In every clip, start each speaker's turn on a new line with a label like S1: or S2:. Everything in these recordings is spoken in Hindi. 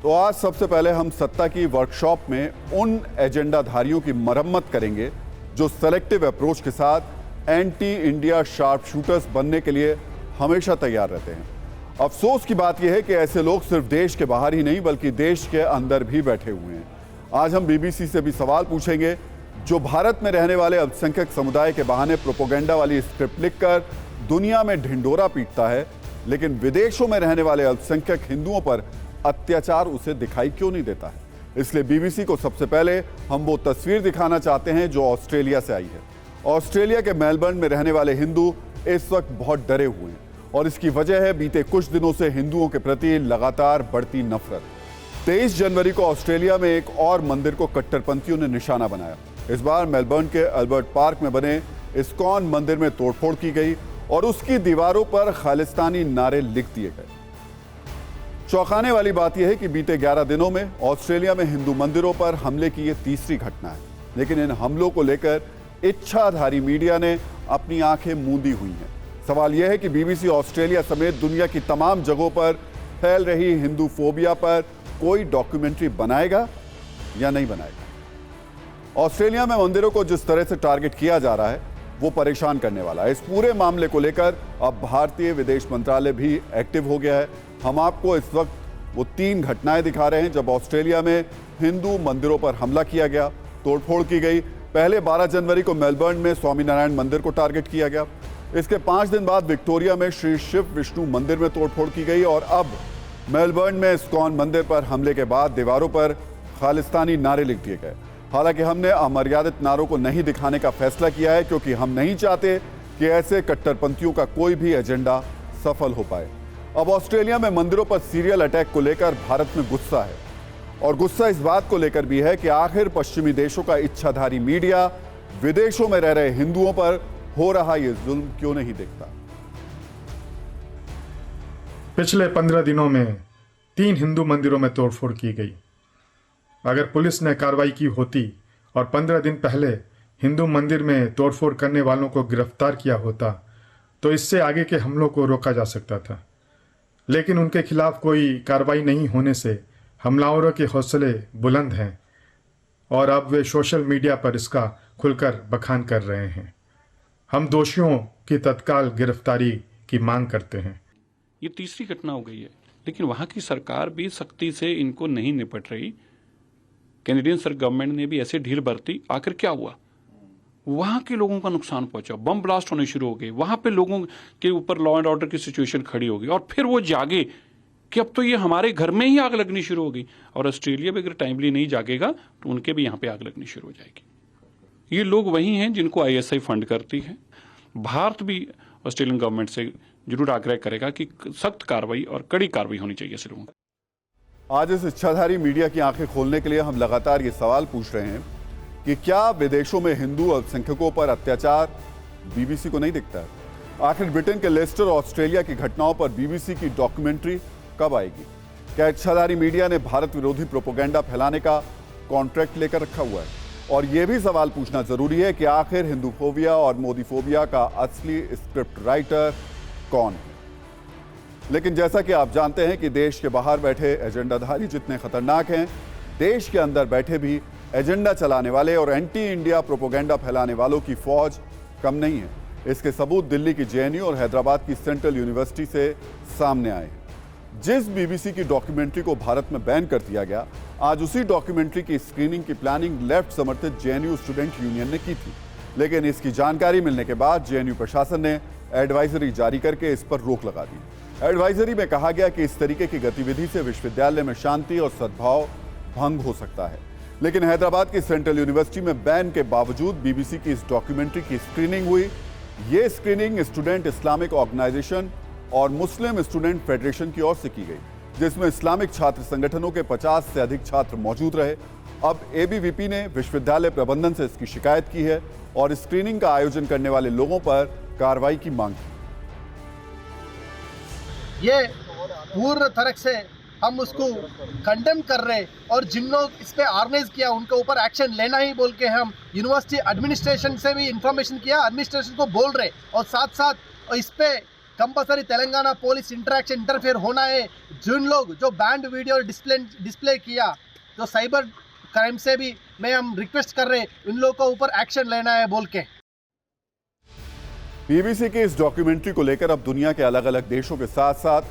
S1: तो आज सबसे पहले हम सत्ता की वर्कशॉप में उन एजेंडाधारियों की मरम्मत करेंगे जो सेलेक्टिव अप्रोच के साथ एंटी इंडिया शार्प शूटर्स बनने के लिए हमेशा तैयार रहते हैं। अफसोस की बात यह है कि ऐसे लोग सिर्फ देश के बाहर ही नहीं बल्कि देश के अंदर भी बैठे हुए हैं। आज हम बीबीसी से भी सवाल पूछेंगे जो भारत में रहने वाले अल्पसंख्यक समुदाय के बहाने प्रोपोगेंडा वाली स्क्रिप्ट लिखकर दुनिया में ढिंढोरा पीटता है, लेकिन विदेशों में रहने वाले अल्पसंख्यक हिंदुओं पर अत्याचार उसे दिखाई क्यों नहीं देता है। इसलिए बीबीसी को सबसे पहले हम वो तस्वीर दिखाना चाहते हैं जो ऑस्ट्रेलिया से आई है। ऑस्ट्रेलिया के मेलबर्न में रहने वाले हिंदू इस वक्त बहुत डरे हुए हैं और इसकी वजह है बीते कुछ दिनों से हिंदुओं के प्रति लगातार बढ़ती नफरत। 23 जनवरी को ऑस्ट्रेलिया में एक और मंदिर को कट्टरपंथियों ने निशाना बनाया। इस बार मेलबर्न के अल्बर्ट पार्क में बने इस्कॉन मंदिर में तोड़फोड़ की गई और उसकी दीवारों पर खालिस्तानी नारे लिख दिए गए। चौंकाने वाली बात यह है कि बीते 11 दिनों में ऑस्ट्रेलिया में हिंदू मंदिरों पर हमले की यह तीसरी घटना है, लेकिन इन हमलों को लेकर इच्छाधारी मीडिया ने अपनी आंखें मूंदी हुई हैं। सवाल यह है कि बीबीसी ऑस्ट्रेलिया समेत दुनिया की तमाम जगहों पर फैल रही हिंदू फोबिया पर कोई डॉक्यूमेंट्री बनाएगा या नहीं बनाएगा। ऑस्ट्रेलिया में मंदिरों को जिस तरह से टारगेट किया जा रहा है वो परेशान करने वाला है। इस पूरे मामले को लेकर अब भारतीय विदेश मंत्रालय भी एक्टिव हो गया है। हम आपको इस वक्त वो 3 घटनाएं दिखा रहे हैं जब ऑस्ट्रेलिया में हिंदू मंदिरों पर हमला किया गया, तोड़फोड़ की गई। पहले 12 जनवरी को मेलबर्न में स्वामीनारायण मंदिर को टारगेट किया गया। इसके 5 दिन बाद विक्टोरिया में श्री शिव विष्णु मंदिर में तोड़फोड़ की गई और अब मेलबर्न में इस्कॉन मंदिर पर हमले के बाद दीवारों पर खालिस्तानी नारे लिख दिए गए। हालांकि हमने अमर्यादित नारों को नहीं दिखाने का फैसला किया है क्योंकि हम नहीं चाहते कि ऐसे कट्टरपंथियों का कोई भी एजेंडा सफल हो पाए। अब ऑस्ट्रेलिया में मंदिरों पर सीरियल अटैक को लेकर भारत में गुस्सा है और गुस्सा इस बात को लेकर भी है कि आखिर पश्चिमी देशों का इच्छाधारी मीडिया विदेशों में रह रहे हिंदुओं पर हो रहा ये जुल्म क्यों नहीं देखता।
S2: पिछले 15 दिनों में 3 हिंदू मंदिरों में तोड़फोड़ की गई। अगर पुलिस ने कार्रवाई की होती और 15 दिन पहले हिंदू मंदिर में तोड़फोड़ करने वालों को गिरफ्तार किया होता तो इससे आगे के हमलों को रोका जा सकता था, लेकिन उनके खिलाफ कोई कार्रवाई नहीं होने से हमलावरों के हौसले बुलंद हैं और अब वे सोशल मीडिया पर इसका खुलकर बखान कर रहे हैं। हम दोषियों की तत्काल गिरफ्तारी की मांग करते हैं।
S3: ये तीसरी घटना हो गई है, लेकिन वहां की सरकार भी सख्ती से इनको नहीं निपट रही। कैनेडियन गवर्नमेंट ने भी ऐसे ढील बरती। आखिर क्या हुआ? वहां के लोगों का नुकसान पहुंचा, बम ब्लास्ट होने शुरू हो गए, वहां पे लोगों के ऊपर लॉ एंड ऑर्डर की सिचुएशन खड़ी हो गई और फिर वो जागे कि अब तो ये हमारे घर में ही आग लगनी शुरू हो गई। और ऑस्ट्रेलिया भी अगर टाइमली नहीं जागेगा तो उनके भी यहाँ पे आग लगनी शुरू हो जाएगी। ये लोग वही हैं जिनको ISI फंड करती है। भारत भी ऑस्ट्रेलियन गवर्नमेंट से जरूर आग्रह करेगा कि सख्त कार्रवाई और कड़ी कार्रवाई होनी चाहिए ऐसे लोगों।
S1: आज इस इच्छाधारी मीडिया की आंखें खोलने के लिए हम लगातार ये सवाल पूछ रहे हैं कि क्या विदेशों में हिंदू अल्पसंख्यकों पर अत्याचार बीबीसी को नहीं दिखता है? आखिर ब्रिटेन के लेस्टर ऑस्ट्रेलिया की घटनाओं पर बीबीसी की डॉक्यूमेंट्री कब आएगी? क्या इच्छाधारी मीडिया ने भारत विरोधी प्रोपोगेंडा फैलाने का कॉन्ट्रैक्ट लेकर रखा हुआ है? और यह भी सवाल पूछना जरूरी है कि आखिर हिंदू फोबिया और मोदी फोबिया का असली स्क्रिप्ट राइटर कौन है? लेकिन जैसा कि आप जानते हैं कि देश के बाहर बैठे एजेंडाधारी जितने खतरनाक हैं, देश के अंदर बैठे भी एजेंडा चलाने वाले और एंटी इंडिया प्रोपोगेंडा फैलाने वालों की फौज कम नहीं है। इसके सबूत दिल्ली की JNU और हैदराबाद की सेंट्रल यूनिवर्सिटी से सामने आए हैं। जिस बीबीसी की डॉक्यूमेंट्री को भारत में बैन कर दिया गया, आज उसी डॉक्यूमेंट्री की स्क्रीनिंग की प्लानिंग लेफ्ट समर्थित JNU स्टूडेंट यूनियन ने की थी, लेकिन इसकी जानकारी मिलने के बाद JNU प्रशासन ने एडवाइजरी जारी करके इस पर रोक लगा दी। एडवाइजरी में कहा गया कि इस तरीके की गतिविधि से विश्वविद्यालय में शांति और सद्भाव भंग हो सकता है। लेकिन हैदराबाद की सेंट्रल यूनिवर्सिटी में बैन के बावजूद बीबीसी की इस डॉक्यूमेंट्री की स्क्रीनिंग हुई। ये स्क्रीनिंग स्टूडेंट इस्लामिक ऑर्गेनाइजेशन और मुस्लिम स्टूडेंट फेडरेशन की ओर से की गई, जिसमें इस्लामिक छात्र संगठनों के 50 से अधिक छात्र मौजूद रहे। अब ABVP ने विश्वविद्यालय प्रबंधन से इसकी शिकायत की है और स्क्रीनिंग का आयोजन करने वाले लोगों पर कार्रवाई की मांग की।
S4: ये पूर्ण तरह से हम उसको कंडेम कर रहे और जिन लोग इस पे ऑर्गेनाइज किया उनके ऊपर एक्शन लेना ही बोल के हम यूनिवर्सिटी एडमिनिस्ट्रेशन से भी इंफॉर्मेशन किया, एडमिनिस्ट्रेशन को बोल रहे और साथ साथ इस पे कंपलसरी तेलंगाना पुलिस इंटरफेयर होना है। जिन लोग जो बैंड वीडियो डिस्प्ले किया, जो साइबर क्राइम से भी मैं हम रिक्वेस्ट कर रहे हैं इन लोगों को ऊपर एक्शन लेना है बोल के।
S1: बीबीसी के इस डॉक्यूमेंट्री को लेकर अब दुनिया के अलग अलग देशों के साथ साथ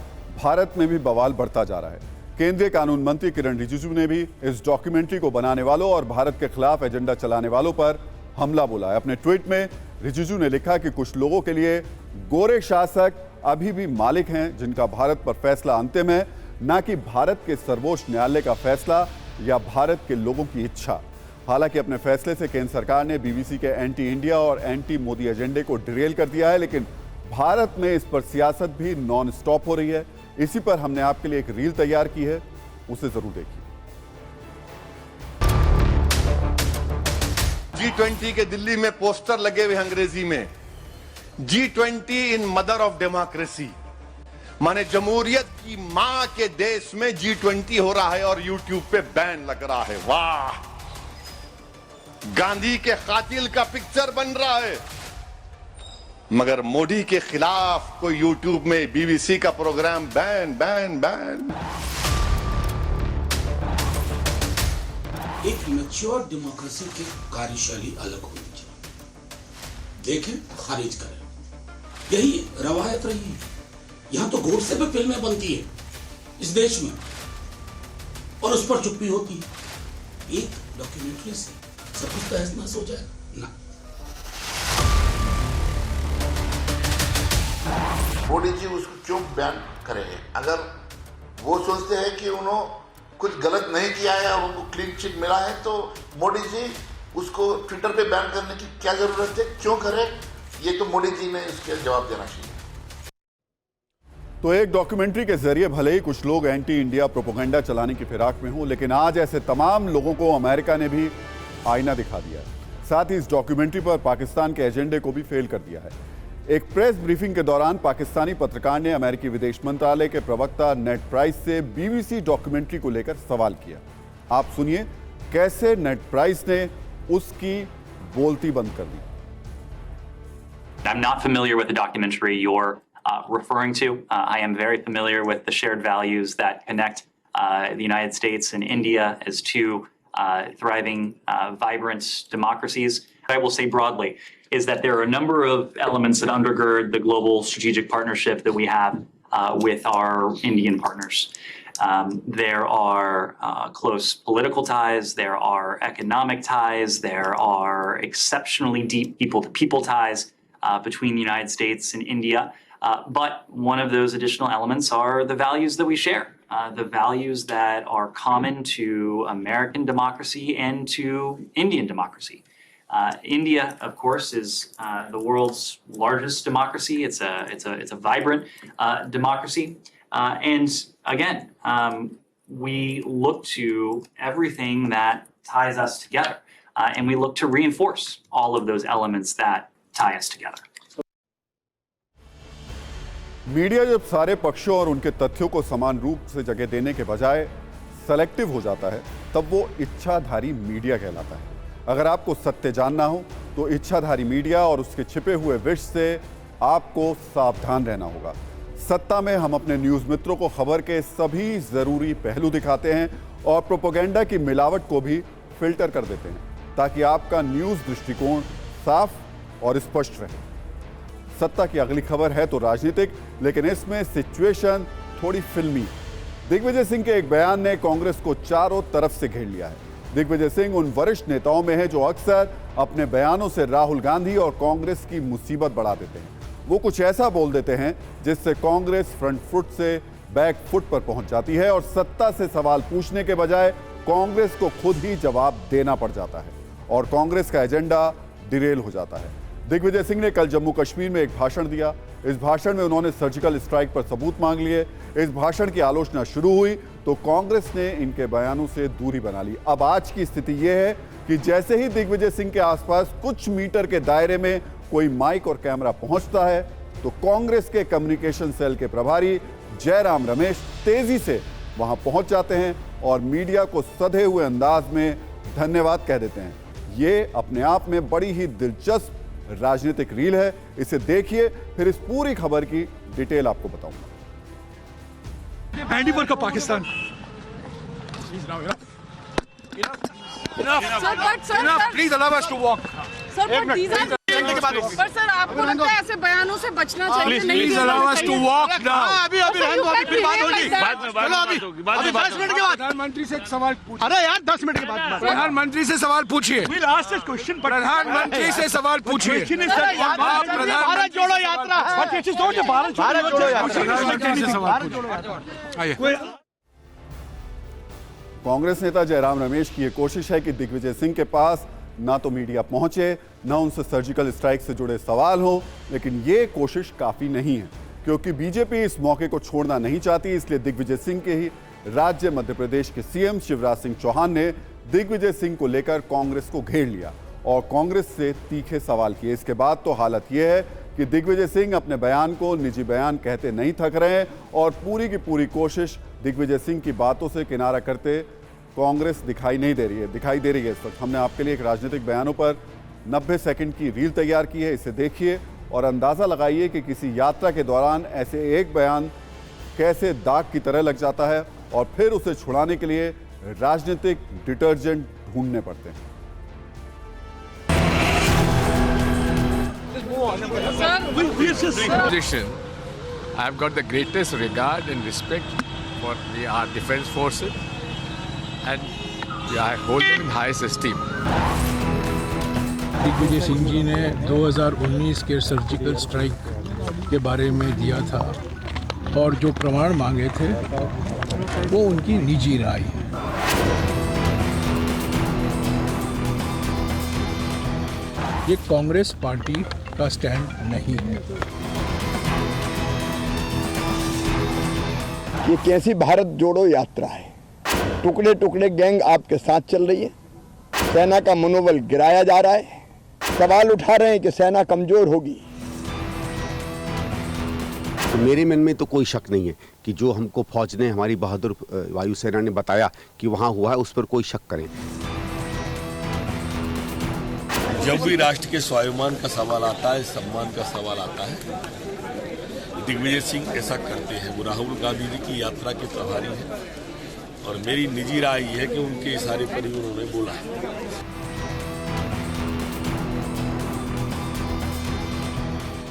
S1: भारत में भी बवाल बढ़ता जा रहा है। केंद्रीय कानून मंत्री किरण रिजिजू ने भी इस डॉक्यूमेंट्री को बनाने वालों और भारत के खिलाफ एजेंडा चलाने वालों पर हमला बोला है। अपने ट्वीट में रिजिजू ने लिखा कि कुछ लोगों के लिए गोरे शासक अभी भी मालिक हैं जिनका भारत पर फैसला अंतिम है, न कि भारत के सर्वोच्च न्यायालय का फैसला या भारत के लोगों की इच्छा। हालांकि अपने फैसले से केंद्र सरकार ने बीबीसी के एंटी इंडिया और एंटी मोदी एजेंडे को डिरेल कर दिया है, लेकिन भारत में इस पर सियासत भी नॉन स्टॉप हो रही है। इसी पर हमने आपके लिए एक रील तैयार की है, उसे जरूर देखिए।
S5: G20 के दिल्ली में पोस्टर लगे हुए अंग्रेजी में, G20 in mother of democracy, माने जमहूरियत की मां के देश में G20 हो रहा है और यूट्यूब पे बैन लग रहा है। वाह, गांधी के कातिल का पिक्चर बन रहा है, मगर मोदी के खिलाफ कोई यूट्यूब में बीबीसी का प्रोग्राम बैन बैन बैन।
S6: एक मैच्योर डेमोक्रेसी की कार्यशैली अलग होनी चाहिए, देखें खारिज करें, यही रवायत रही है। यहां तो गोडसे पे फिल्में बनती है इस देश में और उस पर चुप्पी होती है। एक डॉक्यूमेंट्री से सब कुछ तहस नहस हो जाएगा ना।
S7: मोदी जी उसको क्यों बैन करेंगे? अगर वो सोचते हैं कि उन्होंने कुछ गलत नहीं किया है और उनको क्लीन चिट मिला है, तो मोदी जी उसको ट्विटर पे बैन करने की क्या जरूरत है? क्यों करे? ये तो मोदी जी ने इसके जवाब देना चाहिए।
S1: तो एक डॉक्यूमेंट्री के जरिए भले ही कुछ लोग एंटी इंडिया प्रोपेगेंडा चलाने की फिराक में हों, लेकिन आज ऐसे तमाम लोगों को अमेरिका ने भी आईना दिखा दिया है। साथ ही इस डॉक्यूमेंट्री पर पाकिस्तान के एजेंडे को भी फेल कर दिया है। एक प्रेस ब्रीफिंग के दौरान पाकिस्तानी पत्रकार ने अमेरिकी विदेश मंत्रालय के प्रवक्ता नेड प्राइस से बीबीसी डॉक्यूमेंट्री को लेकर सवाल किया। आप सुनिए कैसे नेड प्राइस ने उसकी बोलती बंद कर दी।
S8: I'm not familiar with the documentary you're referring to. I am very familiar with the shared values that connect the United States and India as two thriving, vibrant democracies. I will say broadly is that there are a number of elements that undergird the global strategic partnership that we have with our Indian partners. There are close political ties, there are economic ties, there are exceptionally deep people-to-people ties between the United States and India. But one of those additional elements are the values that we share, the values that are common to American democracy and to Indian democracy. India, of course, is the world's largest democracy. It's a vibrant democracy, and again, we look to everything that ties us together, and we look to reinforce all of those elements that tie us together.
S1: Media जब सारे पक्षों और उनके तथ्यों को समान रूप से जगह देने के बजाय सेलेक्टिव हो जाता है, तब वो इच्छाधारी मीडिया कहलाता है। अगर आपको सत्य जानना हो तो इच्छाधारी मीडिया और उसके छिपे हुए विष से आपको सावधान रहना होगा। सत्ता में हम अपने न्यूज़ मित्रों को खबर के सभी ज़रूरी पहलू दिखाते हैं और प्रोपेगेंडा की मिलावट को भी फिल्टर कर देते हैं, ताकि आपका न्यूज़ दृष्टिकोण साफ और स्पष्ट रहे। सत्ता की अगली खबर है तो राजनीतिक, लेकिन इसमें सिचुएशन थोड़ी फिल्मी। दिग्विजय सिंह के एक बयान ने कांग्रेस को चारों तरफ से घेर लिया है। दिग्विजय सिंह उन वरिष्ठ नेताओं में हैं जो अक्सर अपने बयानों से राहुल गांधी और कांग्रेस की मुसीबत बढ़ा देते हैं। वो कुछ ऐसा बोल देते हैं जिससे कांग्रेस फ्रंट फुट से बैक फुट पर पहुंच जाती है और सत्ता से सवाल पूछने के बजाय कांग्रेस को खुद ही जवाब देना पड़ जाता है और कांग्रेस का एजेंडा डिरेल हो जाता है। दिग्विजय सिंह ने कल जम्मू कश्मीर में एक भाषण दिया। इस भाषण में उन्होंने सर्जिकल स्ट्राइक पर सबूत मांग लिए। इस भाषण की आलोचना शुरू हुई तो कांग्रेस ने इनके बयानों से दूरी बना ली। अब आज की स्थिति यह है कि जैसे ही दिग्विजय सिंह के आसपास कुछ मीटर के दायरे में कोई माइक और कैमरा पहुंचता है तो कांग्रेस के कम्युनिकेशन सेल के प्रभारी जयराम रमेश तेजी से वहां पहुंच जाते हैं और मीडिया को सधे हुए अंदाज में धन्यवाद कह देते हैं। ये अपने आप में बड़ी ही दिलचस्प राजनीतिक रील है। इसे देखिए, फिर इस पूरी खबर की डिटेल आपको बताऊंगा।
S9: हैंडीवर्क का Pakistan. Please allow us to walk.
S10: पर सर आपको लगता है ऐसे बयानों से बचना चाहिए?
S9: Please allow us to walk now.
S10: अभी रहने दो, अभी फिर बात होगी।
S9: चलो अभी 10 मिनट के बाद प्रधानमंत्री से एक सवाल पूछिए।
S4: अरे यार 10 मिनट के बाद
S9: प्रधानमंत्री से सवाल पूछिए। प्रधानमंत्री से सवाल पूछिए।
S4: भारत जोड़ो यात्रा है।
S9: भारत जोड़ो यात्रा। प्रधानमंत्री से सवाल पूछिए।
S1: कांग्रेस नेता जयराम रमेश की यह कोशिश है कि दिग्विजय सिंह के पास ना तो मीडिया पहुंचे, ना उनसे सर्जिकल स्ट्राइक से जुड़े सवाल हों, लेकिन ये कोशिश काफी नहीं है क्योंकि बीजेपी इस मौके को छोड़ना नहीं चाहती। इसलिए दिग्विजय सिंह के ही राज्य मध्य प्रदेश के सीएम शिवराज सिंह चौहान ने दिग्विजय सिंह को लेकर कांग्रेस को घेर लिया और कांग्रेस से तीखे सवाल किए। इसके बाद तो हालत यह है कि दिग्विजय सिंह अपने बयान को निजी बयान कहते नहीं थक रहे हैं और पूरी की पूरी कोशिश दिग्विजय सिंह की बातों से किनारा करते कांग्रेस दिखाई दे रही है। इस वक्त हमने आपके लिए एक राजनीतिक बयानों पर 90 सेकंड की रील तैयार की है। इसे देखिए और अंदाजा लगाइए कि किसी यात्रा के दौरान ऐसे एक बयान कैसे दाग की तरह लग जाता है और फिर उसे छुड़ाने के लिए राजनीतिक डिटर्जेंट ढूंढने पड़ते हैं।
S11: Position, I have got the greatest regard and respect for our defense forces, and I hold them in highest esteem.
S12: Digvijay Singh ji ने 2019 के सर्जिकल स्ट्राइक के बारे में दिया था और जो प्रमाण मांगे थे वो उनकी निजी राय है। ये कांग्रेस पार्टी का स्टैंड नहीं है।
S13: ये कैसी भारत जोड़ो यात्रा है? टुकड़े टुकड़े गैंग आपके साथ चल रही है, सेना का मनोबल गिराया जा रहा है, सवाल उठा रहे हैं कि सेना कमजोर होगी।
S14: तो मेरे मन में तो कोई शक नहीं है कि जो हमको फौज ने, हमारी बहादुर वायुसेना ने बताया कि वहाँ हुआ है, उस पर कोई शक करें।
S15: जब भी राष्ट्र के स्वाभिमान का सवाल आता है, सम्मान का सवाल आता है, दिग्विजय सिंह ऐसा करते हैं। वो राहुल गांधी जी की यात्रा के प्रभारी हैं और मेरी निजी राय ये है कि उनके इशारे पर ही उन्होंने बोला है।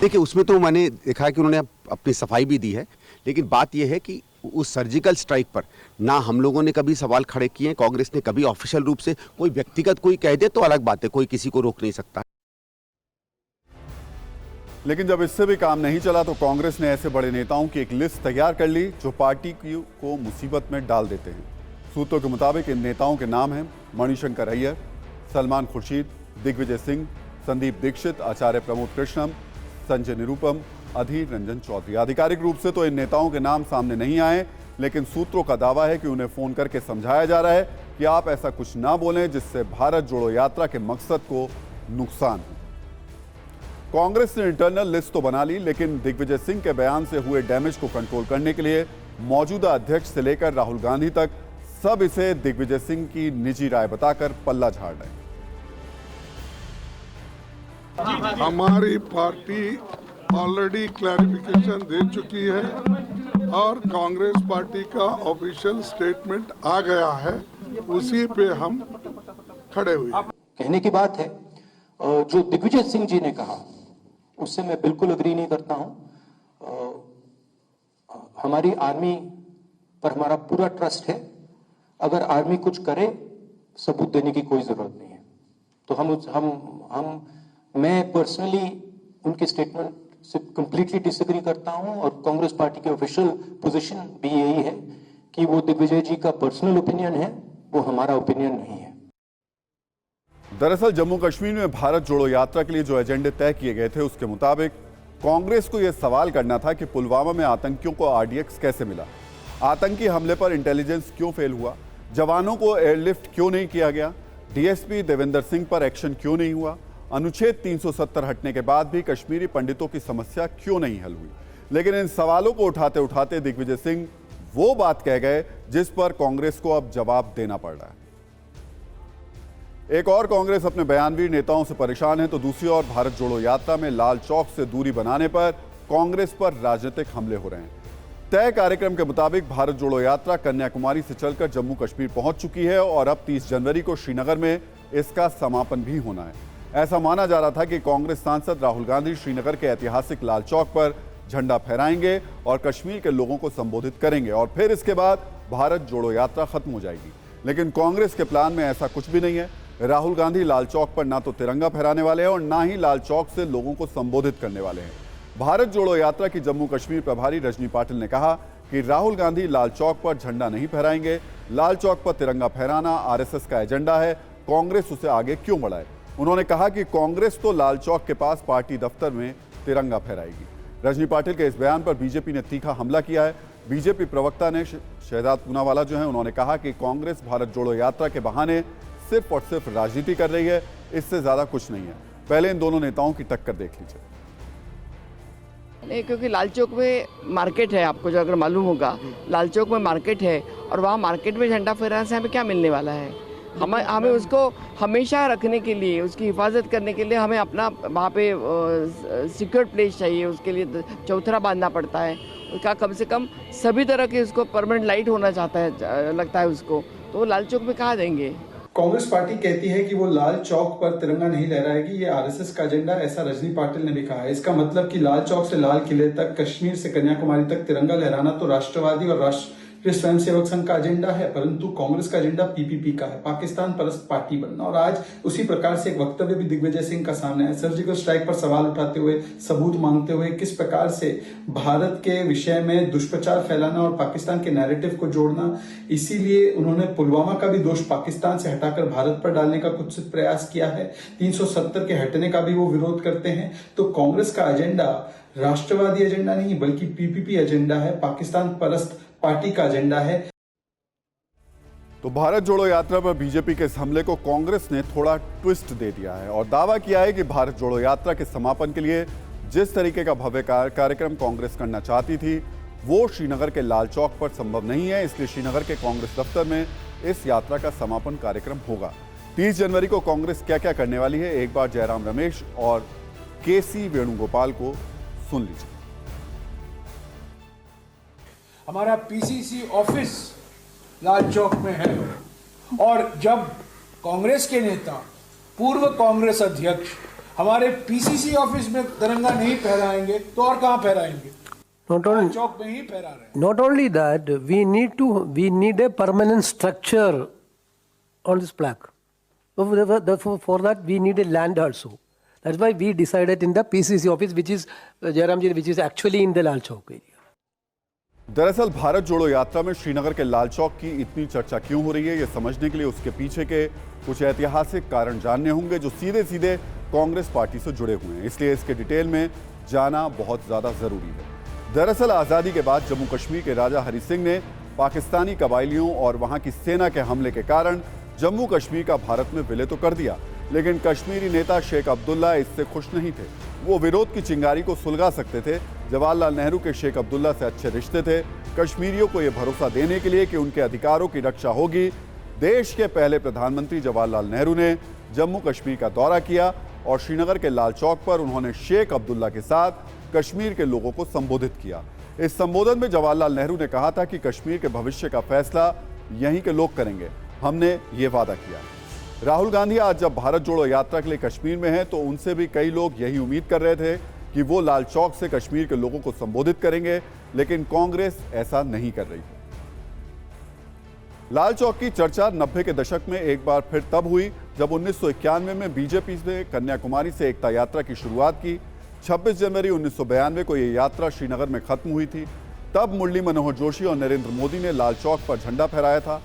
S14: देखिए, उसमें तो मैंने देखा कि उन्होंने अपनी सफाई भी दी है, लेकिन बात यह है कि उस सर्जिकल स्ट्राइक पर ना हम लोगों ने कभी सवाल खड़े किए हैं, कांग्रेस ने कभी ऑफिशियल रूप से। कोई व्यक्तिगत कोई कह दे तो अलग बात है, कोई किसी को रोक नहीं सकता।
S1: लेकिन जब इससे भी काम नहीं चला तो कांग्रेस ने ऐसे बड़े नेताओं की एक लिस्ट तैयार कर ली जो पार्टी को मुसीबत में डाल देते हैं। सूत्रों के मुताबिक इन नेताओं के नाम हैं मणिशंकर अय्यर, सलमान खुर्शीद, दिग्विजय सिंह, संदीप दीक्षित, आचार्य प्रमोद कृष्णम, संजय निरुपम, अधीर रंजन चौधरी। आधिकारिक रूप से तो इन नेताओं के नाम सामने नहीं आए, लेकिन सूत्रों का दावा है कि उन्हें फोन करके समझाया जा रहा है कि आप ऐसा कुछ ना बोलें जिससे भारत जोड़ो यात्रा के मकसद को नुकसान हो। कांग्रेस ने इंटरनल लिस्ट तो बना ली, लेकिन दिग्विजय सिंह के बयान से हुए डैमेज को कंट्रोल करने के लिए मौजूदा अध्यक्ष से लेकर राहुल गांधी तक सब इसे दिग्विजय सिंह की निजी राय बताकर पल्ला झाड़ रहे हैं।
S16: हमारी पार्टी ऑलरेडी क्लैरिफिकेशन दे चुकी है और कांग्रेस पार्टी का ऑफिशियल स्टेटमेंट आ गया है, उसी पे हम खड़े हुए।
S17: कहने की बात है जो दिग्विजय सिंह जी ने कहा उससे मैं बिल्कुल अग्री नहीं करता हूं। हमारी आर्मी पर हमारा पूरा ट्रस्ट है। अगर आर्मी कुछ करे, सबूत देने की कोई जरूरत नहीं है। तो मैं पर्सनली उनके स्टेटमेंट से कंप्लीटली डिसएग्री करता हूं और कांग्रेस पार्टी की ऑफिशियल पोजीशन भी यही है कि वो दिग्विजय जी का पर्सनल ओपिनियन है, वो हमारा ओपिनियन नहीं है।
S1: दरअसल जम्मू कश्मीर में भारत जोड़ो यात्रा के लिए जो एजेंडे तय किए गए थे उसके मुताबिक कांग्रेस को यह सवाल करना था कि पुलवामा में आतंकियों को आरडीएक्स कैसे मिला, आतंकी हमले पर इंटेलिजेंस क्यों फेल हुआ, जवानों को एयरलिफ्ट क्यों नहीं किया गया, डीएसपी देवेंद्र सिंह पर एक्शन क्यों नहीं हुआ, अनुच्छेद 370 हटने के बाद भी कश्मीरी पंडितों की समस्या क्यों नहीं हल हुई। लेकिन इन सवालों को उठाते उठाते दिग्विजय सिंह वो बात कह गए जिस पर कांग्रेस को अब जवाब देना पड़ रहा है। एक और कांग्रेस अपने बयानवीर नेताओं से परेशान है तो दूसरी ओर भारत जोड़ो यात्रा में लाल चौक से दूरी बनाने पर कांग्रेस पर राजनीतिक हमले हो रहे हैं। तय कार्यक्रम के मुताबिक भारत जोड़ो यात्रा कन्याकुमारी से चलकर जम्मू कश्मीर पहुंच चुकी है और अब 30 जनवरी को श्रीनगर में इसका समापन भी होना है। ऐसा माना जा रहा था कि कांग्रेस सांसद राहुल गांधी श्रीनगर के ऐतिहासिक लाल चौक पर झंडा फहराएंगे और कश्मीर के लोगों को संबोधित करेंगे और फिर इसके बाद भारत जोड़ो यात्रा खत्म हो जाएगी। लेकिन कांग्रेस के प्लान में ऐसा कुछ भी नहीं है। राहुल गांधी लाल चौक पर ना तो तिरंगा फहराने वाले हैं और ना ही लाल चौक से लोगों को संबोधित करने वाले हैं। भारत जोड़ो यात्रा की जम्मू कश्मीर प्रभारी रजनी पाटिल ने कहा कि राहुल गांधी लाल चौक पर झंडा नहीं फहराएंगे। लाल चौक पर तिरंगा फहराना आरएसएस का एजेंडा है, कांग्रेस उसे आगे क्यों बढ़ाए। उन्होंने कहा कि कांग्रेस तो लाल चौक के पास पार्टी दफ्तर में तिरंगा फहराएगी। रजनी पाटिल के इस बयान पर बीजेपी ने तीखा हमला किया है। बीजेपी प्रवक्ता ने शहजाद पूनावाला जो है उन्होंने कहा कि कांग्रेस भारत जोड़ो यात्रा के बहाने सिर्फ और सिर्फ राजनीति कर रही है, इससे ज्यादा कुछ नहीं है। पहले इन दोनों नेताओं की टक्कर देख लीजिए।
S18: नहीं, क्योंकि लाल चौक में मार्केट है, आपको जो अगर मालूम होगा लाल चौक में मार्केट है और वहाँ मार्केट में झंडा फहराने से हमें क्या मिलने वाला है। हमें उसको हमेशा रखने के लिए, उसकी हिफाजत करने के लिए हमें अपना वहाँ पे सिक्योर प्लेस चाहिए। उसके लिए चौथरा बांधना पड़ता है, उसका कम से कम सभी तरह के उसको परमानेंट लाइट होना चाहता है, लगता है उसको, तो वो लाल चौक में कहाँ देंगे।
S19: कांग्रेस पार्टी कहती है कि वो लाल चौक पर तिरंगा नहीं लहराएगी, ये आरएसएस का एजेंडा, ऐसा रजनी पाटिल ने भी कहा है। इसका मतलब कि लाल चौक से लाल किले तक, कश्मीर से कन्याकुमारी तक तिरंगा लहराना तो राष्ट्रवादी और राष्ट्रीय स्वयंसेवक संघ का एजेंडा है, परंतु कांग्रेस का एजेंडा पीपीपी का है, पाकिस्तान परस्त पार्टी बनना। और आज उसी प्रकार से एक वक्तव्य भी दिग्विजय सिंह का सामने है, सर्जिकल स्ट्राइक पर सवाल उठाते हुए, सबूत मांगते हुए, किस प्रकार से भारत के विषय में दुष्प्रचार फैलाना और पाकिस्तान के नैरेटिव को जोड़ना। इसीलिए उन्होंने पुलवामा का भी दोष पाकिस्तान से हटाकर भारत पर डालने का कुछ प्रयास किया है। 370 के हटने का भी वो विरोध करते हैं। तो कांग्रेस का एजेंडा राष्ट्रवादी एजेंडा नहीं बल्कि पीपीपी एजेंडा है, पाकिस्तान परस्त पार्टी का एजेंडा है।
S1: तो भारत जोड़ो यात्रा पर बीजेपी के इस हमले को कांग्रेस ने थोड़ा ट्विस्ट दे दिया है और दावा किया है कि भारत जोड़ो यात्रा के समापन के लिए जिस तरीके का भव्य कार्यक्रम कांग्रेस करना चाहती थी वो श्रीनगर के लाल चौक पर संभव नहीं है। इसलिए श्रीनगर के कांग्रेस दफ्तर में इस यात्रा का समापन कार्यक्रम होगा। 30 जनवरी को कांग्रेस क्या क्या करने वाली है, एक बार जयराम रमेश और केसी वेणुगोपाल को सुन लीजिए।
S12: हमारा पीसीसी ऑफिस लाल चौक में है और जब कांग्रेस के नेता, पूर्व कांग्रेस अध्यक्ष हमारे पीसीसी ऑफिस में तिरंगा नहीं फहराएंगे तो और कहां फहराएंगे? चौक में ही फहरा रहे हैं।
S20: Not only that, we need a permanent structure on this plaque. Therefore, for that we need a land also. That's why we decided in the PCC office, which is Jairamji, which is actually in the Lal Chowk area.
S1: दरअसल भारत जोड़ो यात्रा में श्रीनगर के लाल चौक की इतनी चर्चा क्यों हो रही है, ये समझने के लिए उसके पीछे के कुछ ऐतिहासिक कारण जानने होंगे जो सीधे सीधे कांग्रेस पार्टी से जुड़े हुए हैं। इसलिए इसके डिटेल में जाना बहुत ज़्यादा ज़रूरी है। दरअसल आज़ादी के बाद जम्मू कश्मीर के राजा हरि सिंह ने पाकिस्तानी कबायलियों और वहाँ की सेना के हमले के कारण जम्मू कश्मीर का भारत में विलय तो कर दिया, लेकिन कश्मीरी नेता शेख अब्दुल्ला इससे खुश नहीं थे। वो विरोध की चिंगारी को सुलगा सकते थे। जवाहरलाल नेहरू के शेख अब्दुल्ला से अच्छे रिश्ते थे। कश्मीरियों को ये भरोसा देने के लिए कि उनके अधिकारों की रक्षा होगी, देश के पहले प्रधानमंत्री जवाहरलाल नेहरू ने जम्मू कश्मीर का दौरा किया और श्रीनगर के लाल चौक पर उन्होंने शेख अब्दुल्ला के साथ कश्मीर के लोगों को संबोधित किया। इस संबोधन में जवाहरलाल नेहरू ने कहा था कि कश्मीर के भविष्य का फैसला यहीं के लोग करेंगे, हमने ये वादा किया। राहुल गांधी आज जब भारत जोड़ो यात्रा के लिए कश्मीर में हैं तो उनसे भी कई लोग यही उम्मीद कर रहे थे कि वो लाल चौक से कश्मीर के लोगों को संबोधित करेंगे, लेकिन कांग्रेस ऐसा नहीं कर रही है। लाल चौक की चर्चा 90 के दशक में एक बार फिर तब हुई जब 1991 में बीजेपी ने कन्याकुमारी से एकता यात्रा की शुरुआत की। 26 जनवरी 1992 को यह यात्रा श्रीनगर में खत्म हुई थी। तब मुरली मनोहर जोशी और नरेंद्र मोदी ने लाल चौक पर झंडा फहराया था।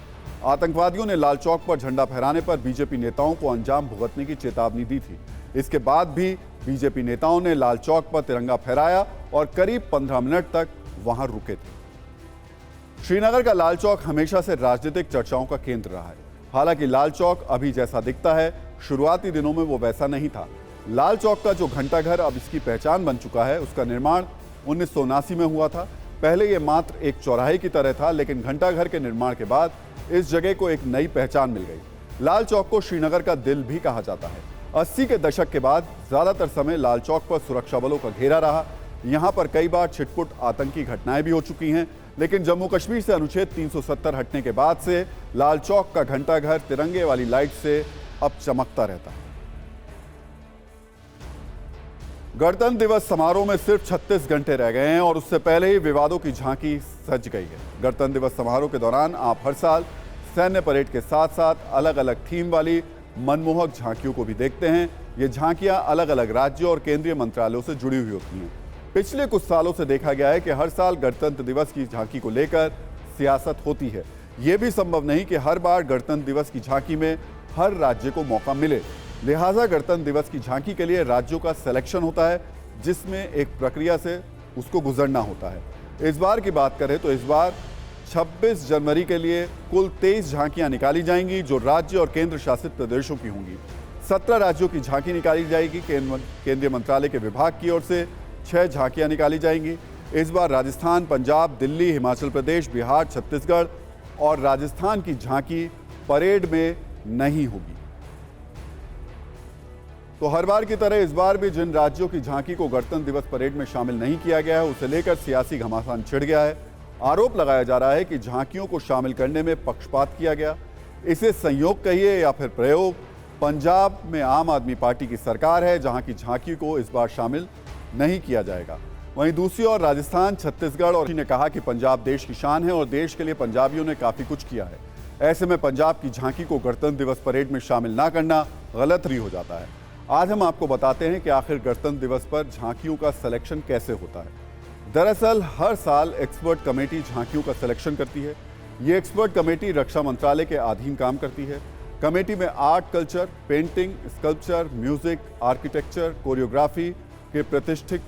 S1: आतंकवादियों ने लाल चौक पर झंडा फहराने पर बीजेपी नेताओं को अंजाम भुगतने की चेतावनी दी थी। इसके बाद भी बीजेपी नेताओं ने लाल चौक पर तिरंगा फहराया और करीब 15 मिनट तक वहां रुके थे। श्रीनगर का लाल चौक हमेशा से राजनीतिक चर्चाओं का केंद्र रहा है। हालांकि लाल चौक अभी जैसा दिखता है, शुरुआती दिनों में वो वैसा नहीं था। लाल चौक का जो घंटाघर अब इसकी पहचान बन चुका है, उसका निर्माण 1979 में हुआ था। पहले ये मात्र एक चौराहे की तरह था, लेकिन घंटाघर के निर्माण के बाद इस जगह को एक नई पहचान मिल गई। लाल चौक को श्रीनगर का दिल भी कहा जाता है। 80 के दशक के बाद ज्यादातर समय लाल चौक पर सुरक्षा बलों का घेरा रहा। यहां पर कई बार छिटपुट आतंकी घटनाएं भी हो चुकी हैं, लेकिन जम्मू कश्मीर से अनुच्छेद 370 हटने के बाद से लाल चौक का घंटाघर तिरंगे वाली लाइट से अब चमकता रहता है। गणतंत्र दिवस समारोह में सिर्फ 36 घंटे रह गए हैं और उससे पहले ही विवादों की झांकी सज गई है। गणतंत्र दिवस समारोह के दौरान आप हर साल सैन्य परेड के साथ साथ अलग अलग थीम वाली मनमोहक झांकियों को भी देखते हैं। ये झांकियां अलग अलग राज्यों और केंद्रीय मंत्रालयों से जुड़ी हुई होती हैं। पिछले कुछ सालों से देखा गया है कि हर साल गणतंत्र दिवस की झांकी को लेकर सियासत होती है। ये भी संभव नहीं कि हर बार गणतंत्र दिवस की झांकी में हर राज्य को मौका मिले। लिहाजा गणतंत्र दिवस की झांकी के लिए राज्यों का सिलेक्शन होता है, जिसमें एक प्रक्रिया से उसको गुजरना होता है। इस बार की बात करें तो इस बार 26 जनवरी के लिए कुल 23 झांकियां निकाली जाएंगी, जो राज्य और केंद्र शासित प्रदेशों की होंगी। 17 राज्यों की झांकी निकाली जाएगी। केंद्रीय मंत्रालय के विभाग की ओर से 6 झांकियां निकाली जाएंगी। इस बार राजस्थान, पंजाब, दिल्ली, हिमाचल प्रदेश, बिहार, छत्तीसगढ़ और राजस्थान की झांकी परेड में नहीं होगी। तो हर बार की तरह इस बार भी जिन राज्यों की झांकी को गणतंत्र दिवस परेड में शामिल नहीं किया गया है, उसे लेकर सियासी घमासान छिड़ गया है। आरोप लगाया जा रहा है कि झांकियों को शामिल करने में पक्षपात किया गया। इसे संयोग कहिए या फिर प्रयोग। पंजाब में आम आदमी पार्टी की सरकार है, जहां की झांकी को इस बार शामिल नहीं किया जाएगा। वहीं दूसरी ओर राजस्थान, छत्तीसगढ़ और ने कहा कि पंजाब देश की शान है और देश के लिए पंजाबियों ने काफी कुछ किया है। ऐसे में पंजाब की झांकी को गणतंत्र दिवस परेड में शामिल ना करना गलत ही हो जाता है। आज हम आपको बताते हैं कि आखिर गणतंत्र दिवस पर झांकियों का सिलेक्शन कैसे होता है। दरअसल हर साल एक्सपर्ट कमेटी झांकियों का सिलेक्शन करती है। ये एक्सपर्ट कमेटी रक्षा मंत्रालय के अधीन काम करती है। कमेटी में art, culture, painting, sculpture, music, architecture, choreography के प्रतिष्ठित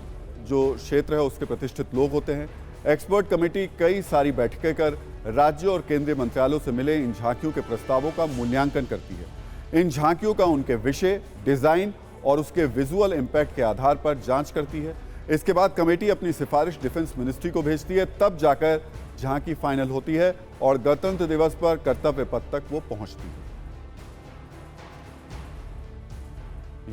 S1: जो क्षेत्र है उसके प्रतिष्ठित लोग होते हैं। एक्सपर्ट कमेटी कई सारी बैठकें कर राज्यों और केंद्रीय मंत्रालयों से मिले इन झांकियों के प्रस्तावों का मूल्यांकन करती है। इन झांकियों का उनके विषय, डिजाइन और उसके विजुअल इम्पैक्ट के आधार पर जांच करती है। इसके बाद कमेटी अपनी सिफारिश डिफेंस मिनिस्ट्री को भेजती है, तब जाकर झांकी फाइनल होती है और गणतंत्र दिवस पर कर्तव्य पथ तक वो पहुंचती है।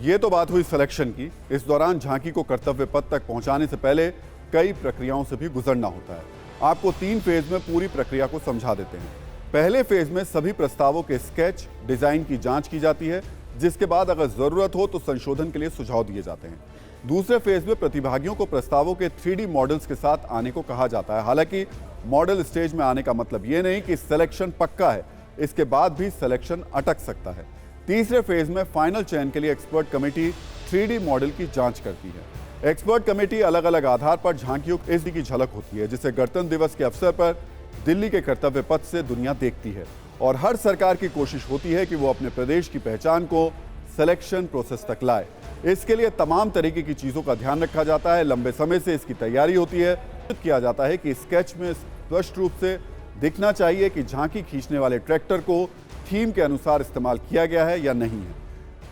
S1: ये तो बात हुई सिलेक्शन की। इस दौरान झांकी को कर्तव्य पथ तक पहुंचाने से पहले कई प्रक्रियाओं से भी गुजरना होता है। आपको 3 फेज में पूरी प्रक्रिया को समझा देते हैं। पहले फेज में सभी प्रस्तावों के स्केच, डिजाइन की जांच की जाती है, जिसके बाद अगर जरूरत हो तो संशोधन के लिए सुझाव दिए जाते हैं। दूसरे फेज में प्रतिभागियों को प्रस्तावों के 3D मॉडल्स के साथ आने को कहा जाता है। हालांकि मॉडल स्टेज में आने का मतलब ये नहीं कि सिलेक्शन पक्का है, इसके बाद भी सिलेक्शन अटक सकता है। तीसरे फेज में फाइनल चयन के लिए एक्सपर्ट कमेटी 3D मॉडल की जांच करती है। एक्सपर्ट कमेटी अलग अलग आधार पर झांकियों की झलक होती है, जिसे गणतंत्र दिवस के अवसर पर दिल्ली के कर्तव्य पथ से दुनिया देखती है। और हर सरकार की कोशिश होती है कि वो अपने प्रदेश की पहचान को सिलेक्शन प्रोसेस तक लाए। इसके लिए तमाम तरीके की चीज़ों का ध्यान रखा जाता है। लंबे समय से इसकी तैयारी होती है। किया जाता है कि स्केच में स्पष्ट रूप से दिखना चाहिए कि झांकी खींचने वाले ट्रैक्टर को थीम के अनुसार इस्तेमाल किया गया है या नहीं है।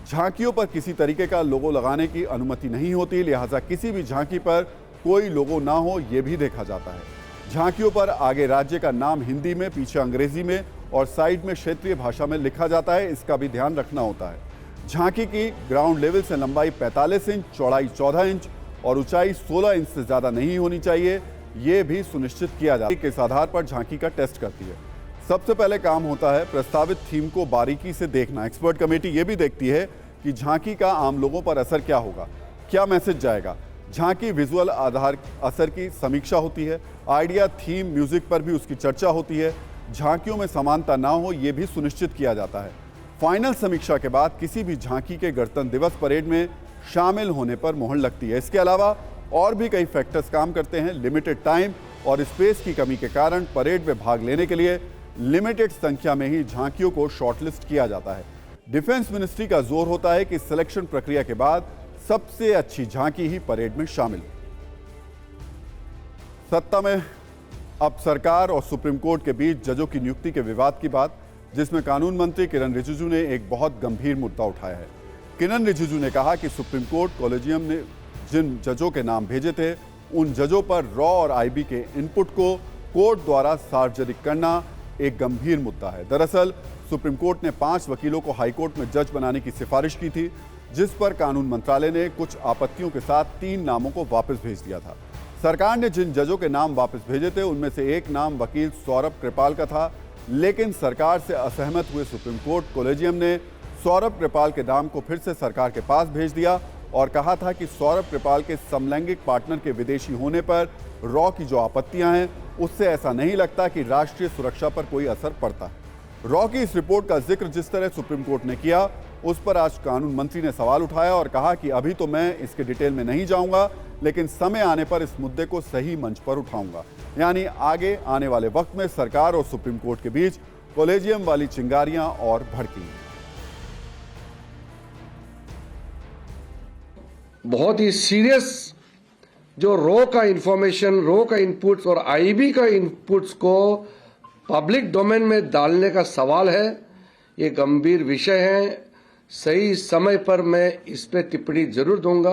S1: झांकियों पर किसी तरीके का लोगो लगाने की अनुमति नहीं होती, लिहाजा किसी भी झांकी पर कोई लोगो ना हो ये भी देखा जाता है। झांकियों पर आगे राज्य का नाम हिंदी में, पीछे अंग्रेजी में और साइड में क्षेत्रीय भाषा में लिखा जाता है, इसका भी ध्यान रखना होता है। झांकी की ग्राउंड लेवल से लंबाई 45 इंच, चौड़ाई 14 इंच और ऊंचाई 16 इंच से ज़्यादा नहीं होनी चाहिए, ये भी सुनिश्चित किया जाता है। इस आधार पर झांकी का टेस्ट करती है। सबसे पहले काम होता है प्रस्तावित थीम को बारीकी से देखना। एक्सपर्ट कमेटी ये भी देखती है कि झांकी का आम लोगों पर असर क्या होगा, क्या मैसेज जाएगा। झांकी विजुअल आधार असर की समीक्षा होती है। आइडिया, थीम, म्यूजिक पर भी उसकी चर्चा होती है। झांकियों में समानता ना हो ये भी सुनिश्चित किया जाता है। फाइनल समीक्षा के बाद किसी भी झांकी के गणतंत्र दिवस परेड में शामिल होने पर मोहर लगती है। इसके अलावा और भी कई फैक्टर्स काम करते हैं। लिमिटेड टाइम और स्पेस की कमी के कारण परेड में भाग लेने के लिए लिमिटेड संख्या में ही झांकियों को शॉर्टलिस्ट किया जाता है। डिफेंस मिनिस्ट्री का जोर होता है कि सिलेक्शन प्रक्रिया के बाद सबसे अच्छी झांकी ही परेड में शामिल। सत्ता में अब सरकार और सुप्रीम कोर्ट के बीच जजों की नियुक्ति के विवाद की बात, जिसमें कानून मंत्री किरण रिजिजू ने एक बहुत गंभीर मुद्दा उठाया है। किरण रिजिजू ने कहा कि सुप्रीम कोर्ट कॉलेजियम ने जिन जजों के नाम भेजे थे, उन जजों पर रॉ और आईबी के इनपुट को कोर्ट द्वारा सार्वजनिक करना एक गंभीर मुद्दा है। दरअसल सुप्रीम कोर्ट ने 5 वकीलों को हाईकोर्ट में जज बनाने की सिफारिश की थी, जिस पर कानून मंत्रालय ने कुछ आपत्तियों के साथ 3 नामों को वापस भेज दिया था। सरकार ने जिन जजों के नाम वापस भेजे थे उनमें से एक नाम वकील सौरभ कृपाल का था, लेकिन सरकार से असहमत हुए सुप्रीम कोर्ट कोलेजियम ने सौरभ कृपाल के नाम को फिर से सरकार के पास भेज दिया और कहा था कि सौरभ कृपाल के समलैंगिक पार्टनर के विदेशी होने पर रॉ की जो आपत्तियां हैं उससे ऐसा नहीं लगता कि राष्ट्रीय सुरक्षा पर कोई असर पड़ता। रॉ की इस रिपोर्ट का जिक्र जिस तरह सुप्रीम कोर्ट ने किया उस पर आज कानून मंत्री ने सवाल उठाया और कहा कि अभी तो मैं इसके डिटेल में नहीं जाऊंगा, लेकिन समय आने पर इस मुद्दे को सही मंच पर उठाऊंगा। यानी आगे आने वाले वक्त में सरकार और सुप्रीम कोर्ट के बीच कोलेजियम वाली चिंगारियां और भड़की।
S21: बहुत ही सीरियस जो रॉ का इंफॉर्मेशन, रॉ का इनपुट्स और आईबी का इनपुट्स को पब्लिक डोमेन में डालने का सवाल है। ये गंभीर विषय है। सही समय पर मैं इस पे टिप्पणी जरूर दूंगा।